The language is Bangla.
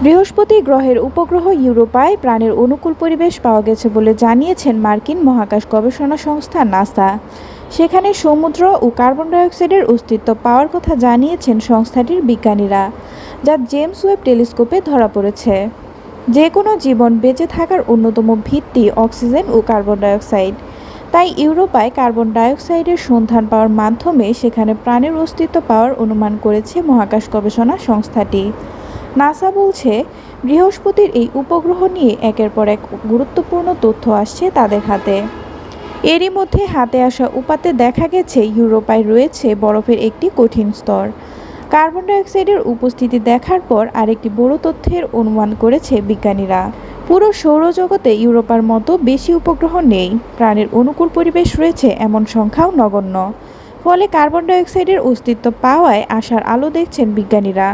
বৃহস্পতি গ্রহের উপগ্রহ ইউরোপায় প্রাণের অনুকূল পরিবেশ পাওয়া গেছে বলে জানিয়েছেন মার্কিন মহাকাশ গবেষণা সংস্থা নাসা। সেখানে সমুদ্র ও কার্বন ডাইঅক্সাইডের অস্তিত্ব পাওয়ার কথা জানিয়েছেন সংস্থাটির বিজ্ঞানীরা, যা জেমস ওয়েব টেলিস্কোপে ধরা পড়েছে। যে কোনো জীবন বেঁচে থাকার অন্যতম ভিত্তি অক্সিজেন ও কার্বন ডাইঅক্সাইড। তাই ইউরোপায় কার্বন ডাইঅক্সাইডের সন্ধান পাওয়ার মাধ্যমে সেখানে প্রাণের অস্তিত্ব পাওয়ার অনুমান করেছে মহাকাশ গবেষণা সংস্থাটি। নাসা বলছে, বৃহস্পতির এই উপগ্রহ নিয়ে একের পর এক গুরুত্বপূর্ণ তথ্য আসছে তাদের হাতে। এরই মধ্যে হাতে আসা উপাত্তে দেখা গেছে ইউরোপায় রয়েছে বরফের একটি কঠিন স্তর। কার্বন ডাইঅক্সাইডের উপস্থিতি দেখার পর আরেকটি বড় তথ্যের অনুমান করেছে বিজ্ঞানীরা। পুরো সৌরজগতে ইউরোপার মতো বেশি উপগ্রহ নেই, প্রাণের অনুকূল পরিবেশ রয়েছে এমন সংখ্যাও নগণ্য। ফলে কার্বন ডাইঅক্সাইডের অস্তিত্ব পাওয়ায় আশার আলো দেখছেন বিজ্ঞানীরা।